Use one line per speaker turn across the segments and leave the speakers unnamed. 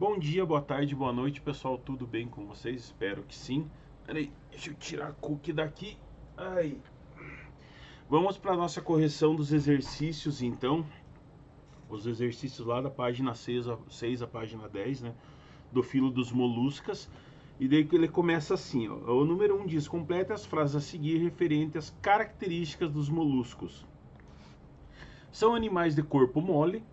Bom dia, boa tarde, boa noite, pessoal. Tudo bem com vocês? Espero que sim. Peraí, deixa eu tirar a cookie daqui. Ai. Vamos para a nossa correção dos exercícios, então. Os exercícios lá da página 6 a página 10, né? Do filo dos moluscas. E daí que ele começa assim, ó. O número 1 diz: complete as frases a seguir referente às características dos moluscos. São animais de corpo mole,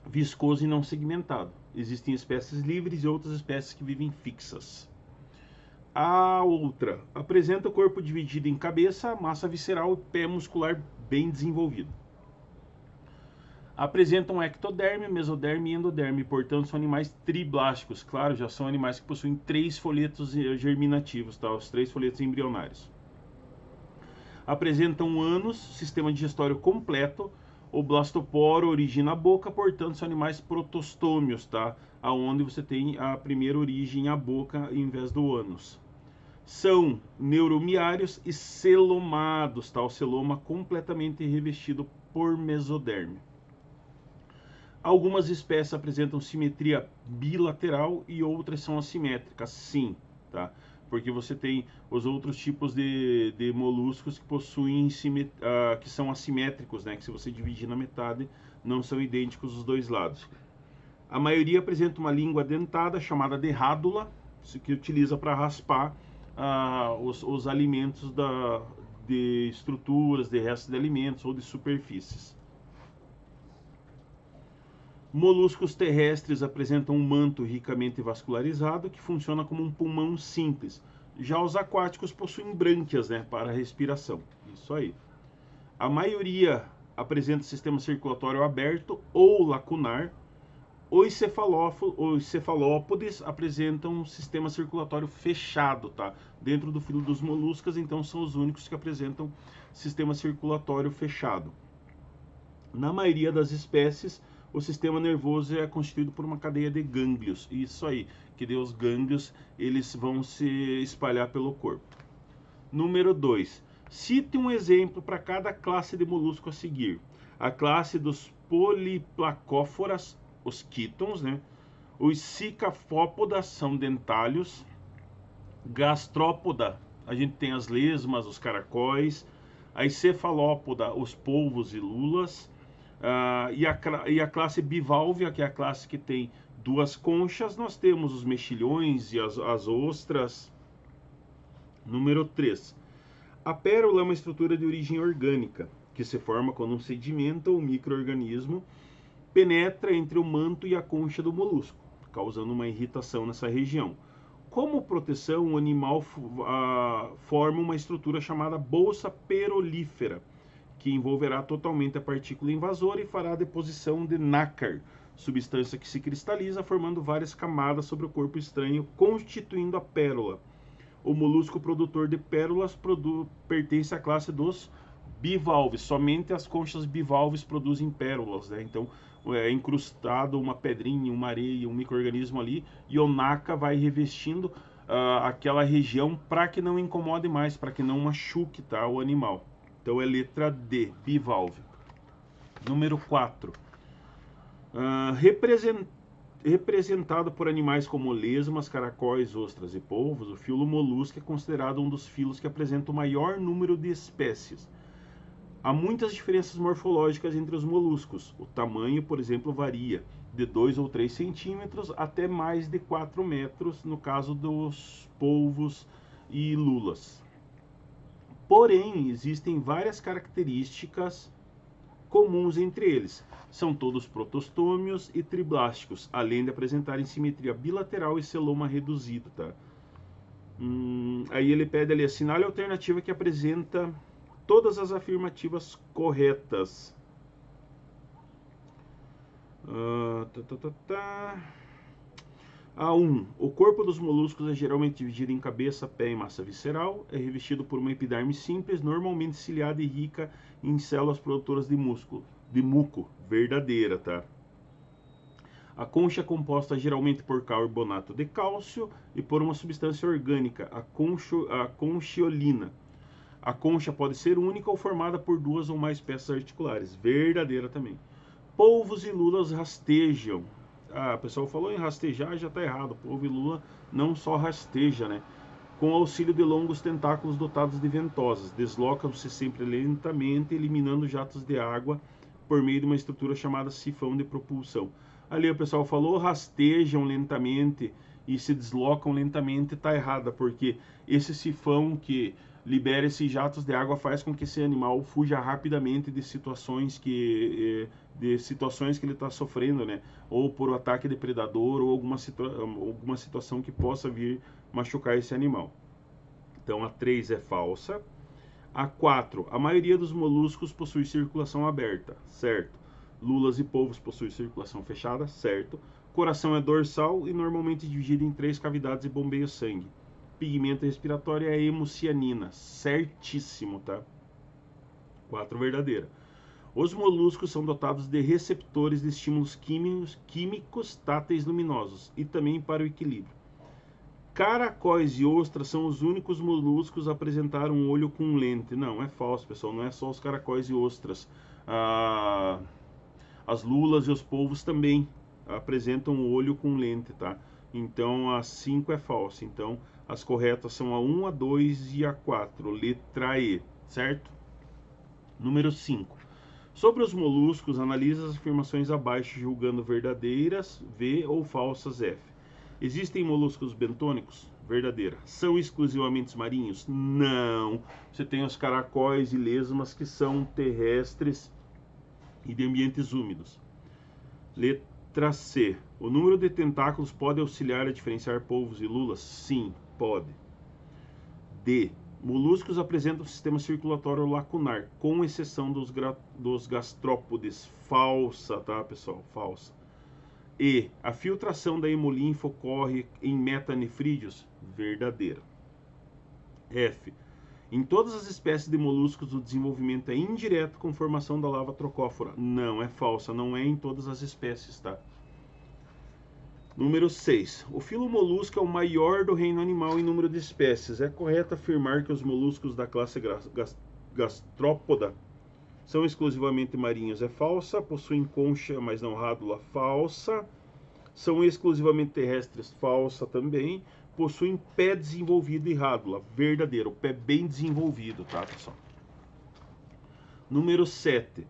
viscoso e não segmentado. Existem espécies livres e outras espécies que vivem fixas. A outra apresenta o corpo dividido em cabeça, massa visceral e pé muscular bem desenvolvido. Apresentam ectoderme, mesoderme e endoderme, portanto são animais triblásticos. Claro, já são animais que possuem 3 folhetos germinativos, tá? Os 3 folhetos embrionários. Apresentam um ânus, sistema digestório completo. O blastoporo origina a boca, portanto são animais protostômios, tá? Aonde você tem a primeira origem a boca em vez do ânus. São neuromiários e celomados, tá? O celoma completamente revestido por mesoderme. Algumas espécies apresentam simetria bilateral e outras são assimétricas, sim, tá? Porque você tem os outros tipos de moluscos que possuem que são assimétricos, né? Que se você dividir na metade, não são idênticos os dois lados. A maioria apresenta uma língua dentada chamada de rádula, que utiliza para raspar os alimentos de estruturas, de restos de alimentos ou de superfícies. Moluscos terrestres apresentam um manto ricamente vascularizado que funciona como um pulmão simples. Já os aquáticos possuem brânquias, né, para a respiração. Isso aí. A maioria apresenta sistema circulatório aberto ou lacunar. Os cefalópodes apresentam um sistema circulatório fechado, tá? Dentro do filo dos moluscas, então são os únicos que apresentam sistema circulatório fechado. Na maioria das espécies, o sistema nervoso é constituído por uma cadeia de gânglios. Isso aí, que os gânglios eles vão se espalhar pelo corpo. Número 2. Cite um exemplo para cada classe de molusco a seguir. A classe dos poliplacóforas, os quítons, né? Os cicafópodas são dentálios. Gastrópoda, a gente tem as lesmas, os caracóis. A cefalópoda, os polvos e lulas. E a classe bivalvia, que é a classe que tem duas conchas, nós temos os mexilhões e as ostras. Número 3. A pérola é uma estrutura de origem orgânica, que se forma quando um sedimento ou micro-organismo penetra entre o manto e a concha do molusco, causando uma irritação nessa região. Como proteção, o animal forma uma estrutura chamada bolsa perolífera, que envolverá totalmente a partícula invasora e fará a deposição de nácar, substância que se cristaliza, formando várias camadas sobre o corpo estranho, constituindo a pérola. O molusco produtor de pérolas pertence à classe dos bivalves. Somente as conchas bivalves produzem pérolas, né? Então é incrustado uma pedrinha, uma areia, um micro-organismo ali, e o nácar vai revestindo aquela região para que não incomode mais, para que não machuque, tá, o animal. Então é letra D, bivalve. Número 4. Representado por animais como lesmas, caracóis, ostras e polvos, o filo molusco é considerado um dos filos que apresenta o maior número de espécies. Há muitas diferenças morfológicas entre os moluscos. O tamanho, por exemplo, varia de 2 ou 3 centímetros até mais de 4 metros, no caso dos polvos e lulas. Porém, existem várias características comuns entre eles. São todos protostômios e triblásticos, além de apresentarem simetria bilateral e celoma reduzido, tá? Aí ele pede ali, assinale a alternativa que apresenta todas as afirmativas corretas. A1. O corpo dos moluscos é geralmente dividido em cabeça, pé e massa visceral. É revestido por uma epiderme simples, normalmente ciliada e rica em células produtoras de muco, verdadeira, tá? A concha é composta geralmente por carbonato de cálcio e por uma substância orgânica, a conchiolina. A concha pode ser única ou formada por 2 ou mais peças articulares, verdadeira também. Polvos e lulas rastejam. o pessoal falou em rastejar, já está errado. Polvo e lula não só rasteja, né? Com auxílio de longos tentáculos dotados de ventosas, deslocam-se sempre lentamente, eliminando jatos de água por meio de uma estrutura chamada sifão de propulsão. Ali o pessoal falou rastejam lentamente e se deslocam lentamente, está errada, porque esse sifão que libera esses jatos de água faz com que esse animal fuja rapidamente de situações que ele está sofrendo, né? Ou por ataque de predador ou alguma situação que possa vir machucar esse animal. Então a 3 é falsa. A 4, a maioria dos moluscos possui circulação aberta, certo? Lulas e polvos possuem circulação fechada, certo? Coração é dorsal e normalmente dividido em 3 cavidades e bombeia sangue. Pigmento respiratório é hemocianina, certíssimo, tá? 4 verdadeira. Os moluscos são dotados de receptores de estímulos químicos táteis luminosos e também para o equilíbrio. Caracóis e ostras são os únicos moluscos a apresentar um olho com lente. Não, é falso, pessoal. Não é só os caracóis e ostras. As lulas e os polvos também apresentam um olho com lente, tá? Então a 5 é falsa. Então as corretas são a 1, a 2 e a 4. Letra E, certo? Número 5. Sobre os moluscos, analise as afirmações abaixo, julgando verdadeiras, V, ou falsas, F. Existem moluscos bentônicos? Verdadeira. São exclusivamente marinhos? Não. Você tem os caracóis e lesmas que são terrestres e de ambientes úmidos. Letra C. O número de tentáculos pode auxiliar a diferenciar polvos e lulas? Sim, pode. D. Moluscos apresentam sistema circulatório lacunar, com exceção dos gastrópodes. Falsa, tá, pessoal? Falsa. E. A filtração da hemolinfa ocorre em metanefrídeos? Verdadeira. F. Em todas as espécies de moluscos, o desenvolvimento é indireto com formação da lava trocófora? Não, é falsa. Não é em todas as espécies, tá? Número 6. O filo molusco é o maior do reino animal em número de espécies. É correto afirmar que os moluscos da classe gastrópoda são exclusivamente marinhos? É falsa. Possuem concha, mas não rádula? Falsa. São exclusivamente terrestres? Falsa também. Possuem pé desenvolvido e rádula? Verdadeiro. Pé bem desenvolvido, tá, pessoal? Número 7.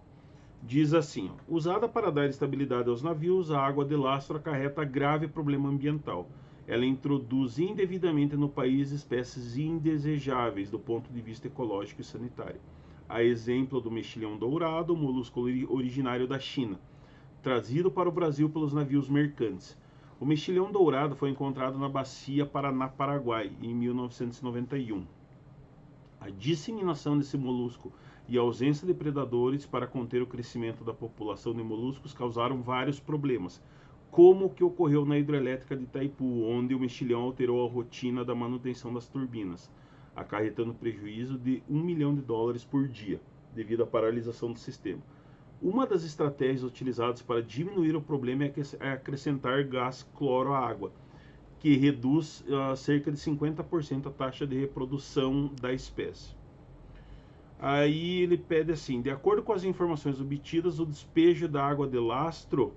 Diz assim, ó, usada para dar estabilidade aos navios, a água de lastro acarreta grave problema ambiental. Ela introduz indevidamente no país espécies indesejáveis do ponto de vista ecológico e sanitário. A exemplo do mexilhão dourado, molusco originário da China, trazido para o Brasil pelos navios mercantes. O mexilhão dourado foi encontrado na bacia Paraná-Paraguai, em 1991. A disseminação desse molusco e a ausência de predadores para conter o crescimento da população de moluscos causaram vários problemas, como o que ocorreu na hidrelétrica de Itaipu, onde o mexilhão alterou a rotina da manutenção das turbinas, acarretando prejuízo de US$ 1 milhão por dia, devido à paralisação do sistema. Uma das estratégias utilizadas para diminuir o problema é acrescentar gás cloro à água, que reduz cerca de 50% a taxa de reprodução da espécie. Aí ele pede assim, de acordo com as informações obtidas, o despejo da água de lastro,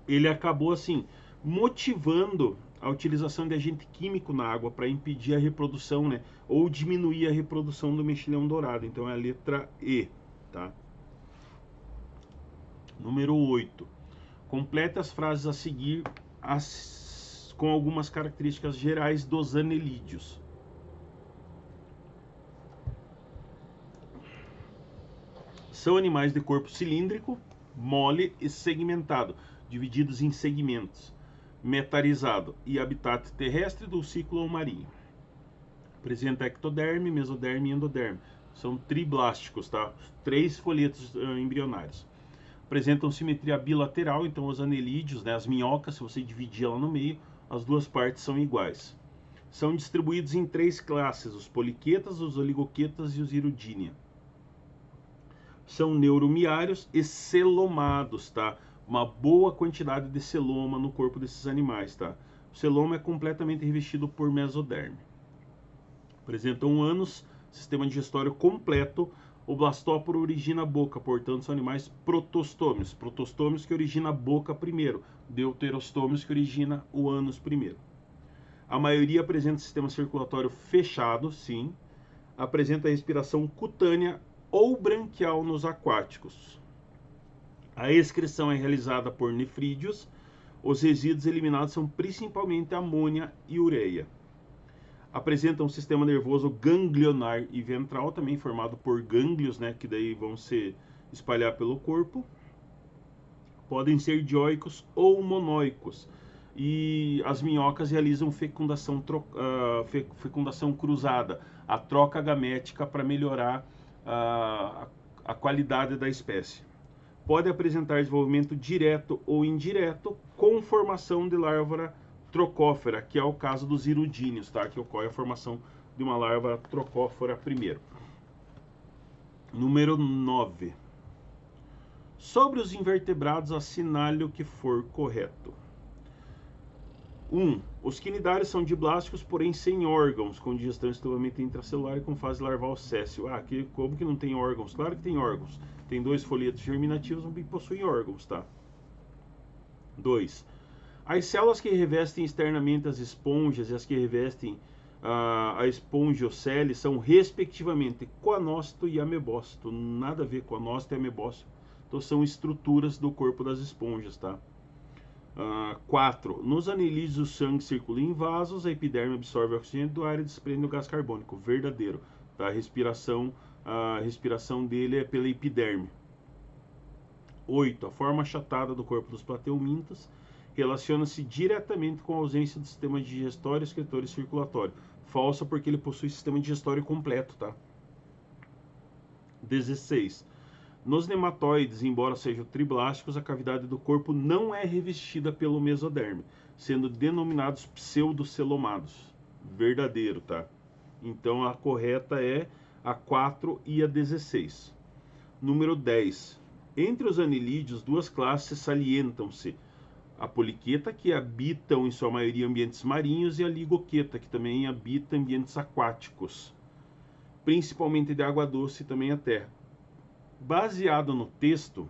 ele acabou assim, motivando a utilização de agente químico na água para impedir a reprodução, né, ou diminuir a reprodução do mexilhão dourado. Então é a letra E, tá? Número 8. Complete as frases a seguir com algumas características gerais dos anelídeos. São animais de corpo cilíndrico, mole e segmentado, divididos em segmentos, metarizado e habitat terrestre do ciclo ou marinho. Apresenta ectoderme, mesoderme e endoderme. São triblásticos, tá? 3 folhetos embrionários. Apresentam simetria bilateral, então os anelídeos, né, as minhocas, se você dividir ela no meio, as duas partes são iguais. São distribuídos em 3 classes, os poliquetas, os oligoquetas e os hirudínea. São neuromiários e celomados, tá? Uma boa quantidade de celoma no corpo desses animais, tá? O celoma é completamente revestido por mesoderme. Apresentam ânus, sistema digestório completo, O blastóporo origina a boca, portanto são animais protostômios. Protostômios que origina a boca primeiro, deuterostômios que origina o ânus primeiro. A maioria apresenta sistema circulatório fechado, sim. Apresenta respiração cutânea ou branquial nos aquáticos. A excreção é realizada por nefrídeos. Os resíduos eliminados são principalmente amônia e ureia. Apresenta um sistema nervoso ganglionar e ventral, também formado por gânglios, né, que daí vão se espalhar pelo corpo. Podem ser dioicos ou monoicos. E as minhocas realizam fecundação cruzada, a troca gamética para melhorar a qualidade da espécie. Pode apresentar desenvolvimento direto ou indireto com formação de larva trocófera, que é o caso dos irudíneos, tá? Que ocorre a formação de uma larva trocófora primeiro. Número 9. Sobre os invertebrados, assinale o que for correto. 1. Os quinidários são diblásticos, porém sem órgãos, com digestão exclusivamente intracelular e com fase larval céssio. Como que não tem órgãos? Claro que tem órgãos. Tem 2 folhetos germinativos e possuem órgãos, tá? 2. As células que revestem externamente as esponjas e as que revestem a espongiocele são, respectivamente, coanócito e amebócito. Nada a ver com coanócito e amebócito. Então, são estruturas do corpo das esponjas, tá? 4. Nos anelídeos, o sangue circula em vasos, a epiderme absorve o oxigênio do ar e desprende o gás carbônico. Verdadeiro. Tá? A respiração dele é pela epiderme. 8. A forma achatada do corpo dos plateumintas relaciona-se diretamente com a ausência do sistema digestório, excretório e circulatório. Falsa, porque ele possui sistema digestório completo, tá? 16. Nos nematóides, embora sejam triblásticos, a cavidade do corpo não é revestida pelo mesoderme, sendo denominados pseudocelomados. Verdadeiro, tá? Então a correta é a 4 e a 16. Número 10. Entre os anelídeos, 2 classes salientam-se. A poliqueta, que habitam em sua maioria ambientes marinhos, e a ligoqueta, que também habita ambientes aquáticos, principalmente de água doce e também a terra. Baseado no texto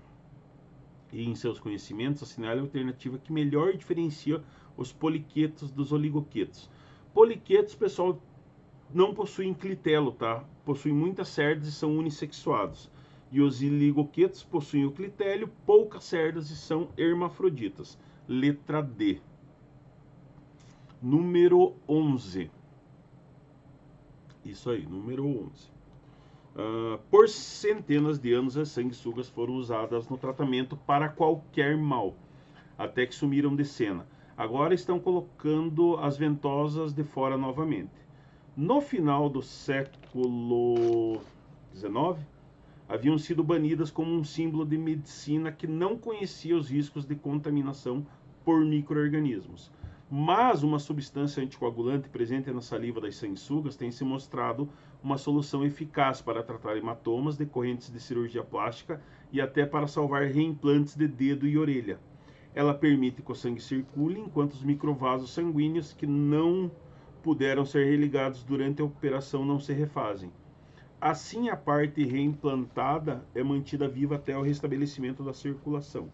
e em seus conhecimentos, assinale a alternativa que melhor diferencia os poliquetos dos oligoquetos. Poliquetos, pessoal, não possuem clitelo, tá? Possuem muitas cerdas e são unissexuados. E os oligoquetos possuem o clitélio, poucas cerdas e são hermafroditas. Letra D. Número 11. Isso aí, número 11. Por centenas de anos, as sanguessugas foram usadas no tratamento para qualquer mal, até que sumiram de cena. Agora estão colocando as ventosas de fora novamente. No final do século XIX, haviam sido banidas como um símbolo de medicina que não conhecia os riscos de contaminação por micro-organismos. Mas uma substância anticoagulante presente na saliva das sanguessugas tem se mostrado uma solução eficaz para tratar hematomas decorrentes de cirurgia plástica e até para salvar reimplantes de dedo e orelha. Ela permite que o sangue circule enquanto os microvasos sanguíneos que não puderam ser religados durante a operação não se refazem. Assim, a parte reimplantada é mantida viva até o restabelecimento da circulação.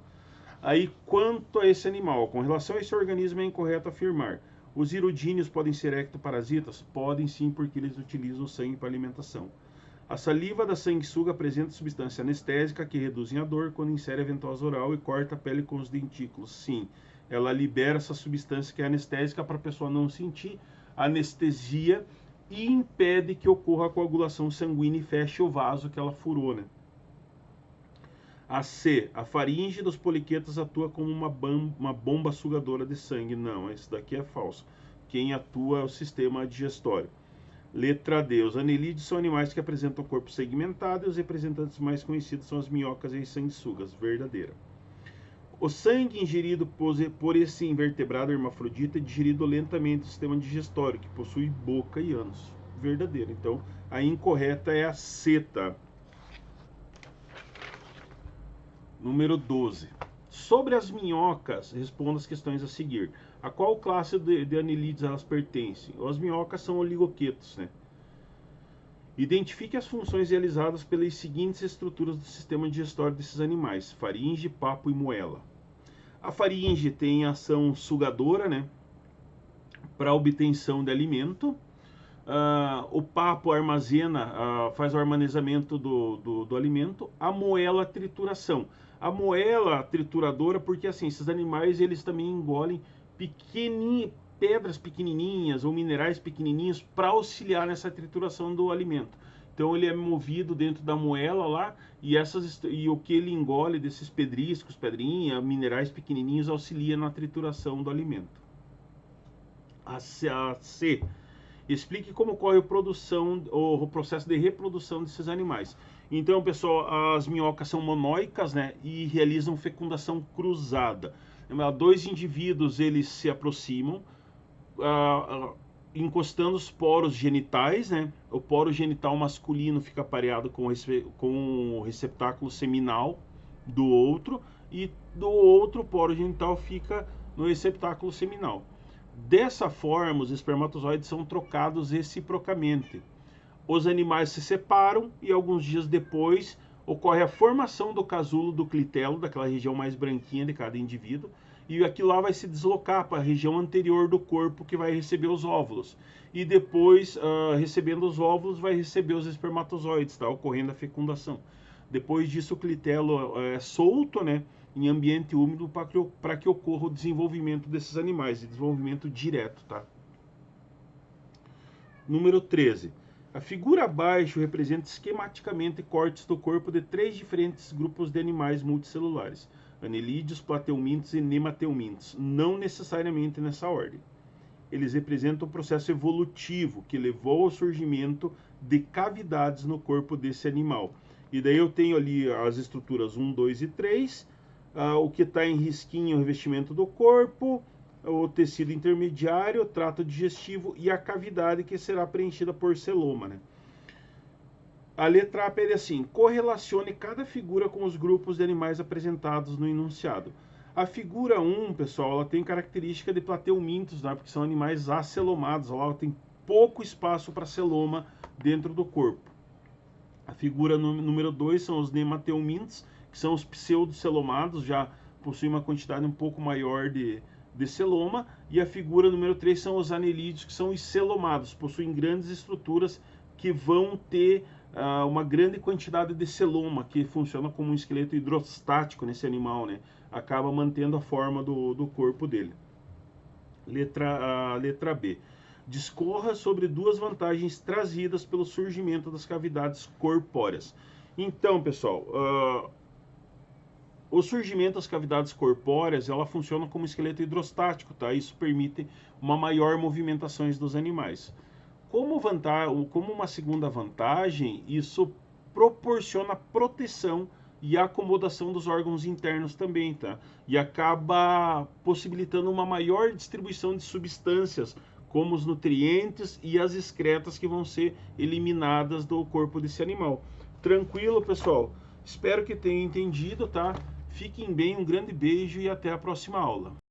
Aí, quanto a esse animal, com relação a esse organismo, é incorreto afirmar. Os irudíneos podem ser ectoparasitas? Podem sim, porque eles utilizam o sangue para alimentação. A saliva da sanguessuga apresenta substância anestésica que reduz a dor quando insere a ventosa oral e corta a pele com os dentículos. Sim, ela libera essa substância que é anestésica para a pessoa não sentir anestesia e impede que ocorra a coagulação sanguínea e feche o vaso que ela furou, né? A C. A faringe dos poliquetas atua como uma bomba sugadora de sangue. Não, isso daqui é falso. Quem atua é o sistema digestório. Letra D. Os anelídeos são animais que apresentam corpo segmentado e os representantes mais conhecidos são as minhocas e as sanguessugas. Verdadeira. O sangue ingerido por esse invertebrado hermafrodita é digerido lentamente no sistema digestório, que possui boca e ânus. Verdadeira. Então, a incorreta é a C, tá? Número 12. Sobre as minhocas, responda as questões a seguir. A qual classe de anelídeos elas pertencem? As minhocas são oligoquetos, né? Identifique as funções realizadas pelas seguintes estruturas do sistema digestório desses animais: faringe, papo e moela. A faringe tem ação sugadora, né, para obtenção de alimento. O papo armazena, faz o armazenamento do alimento. A moela, trituração. A moela trituradora, porque assim, esses animais eles também engolem pedras pequenininhas ou minerais pequenininhos para auxiliar nessa trituração do alimento. Então ele é movido dentro da moela lá e o que ele engole desses pedriscos, pedrinha, minerais pequenininhos auxilia na trituração do alimento. A C. Explique como ocorre o processo de reprodução desses animais. Então, pessoal, as minhocas são monóicas, né, e realizam fecundação cruzada. Dois indivíduos eles se aproximam, encostando os poros genitais, né? O poro genital masculino fica pareado com o receptáculo seminal do outro e do outro poro genital fica no receptáculo seminal. Dessa forma, os espermatozoides são trocados reciprocamente. Os animais se separam e alguns dias depois ocorre a formação do casulo do clitelo, daquela região mais branquinha de cada indivíduo, e aquilo lá vai se deslocar para a região anterior do corpo que vai receber os óvulos. E depois, recebendo os óvulos, vai receber os espermatozoides, tá? Ocorrendo a fecundação. Depois disso, o clitelo é solto, né, em ambiente úmido para que ocorra o desenvolvimento desses animais, desenvolvimento direto, tá? Número 13. A figura abaixo representa esquematicamente cortes do corpo de 3 diferentes grupos de animais multicelulares: anelídeos, plateumintos e nemateumintos, não necessariamente nessa ordem. Eles representam o processo evolutivo que levou ao surgimento de cavidades no corpo desse animal. E daí eu tenho ali as estruturas 1, 2 e 3, o que está em risquinho é o revestimento do corpo, o tecido intermediário, o trato digestivo e a cavidade que será preenchida por celoma, né? A letra A pede assim: correlacione cada figura com os grupos de animais apresentados no enunciado. A figura 1, pessoal, ela tem característica de plateumintos, né? Porque são animais acelomados, ela tem pouco espaço para celoma dentro do corpo. A figura número 2 são os nemateumintos, que são os pseudocelomados, já possuem uma quantidade um pouco maior de celoma. E a figura número 3 são os anelídeos, que são os celomados, possuem grandes estruturas que vão ter uma grande quantidade de celoma, que funciona como um esqueleto hidrostático nesse animal, né? Acaba mantendo a forma do corpo dele. Letra B. Discorra sobre 2 vantagens trazidas pelo surgimento das cavidades corpóreas. Então, pessoal, o surgimento das cavidades corpóreas, ela funciona como esqueleto hidrostático, tá? Isso permite uma maior movimentação dos animais. Como uma segunda vantagem, isso proporciona proteção e acomodação dos órgãos internos também, tá? E acaba possibilitando uma maior distribuição de substâncias, como os nutrientes e as excretas que vão ser eliminadas do corpo desse animal. Tranquilo, pessoal? Espero que tenham entendido, tá? Fiquem bem, um grande beijo e até a próxima aula.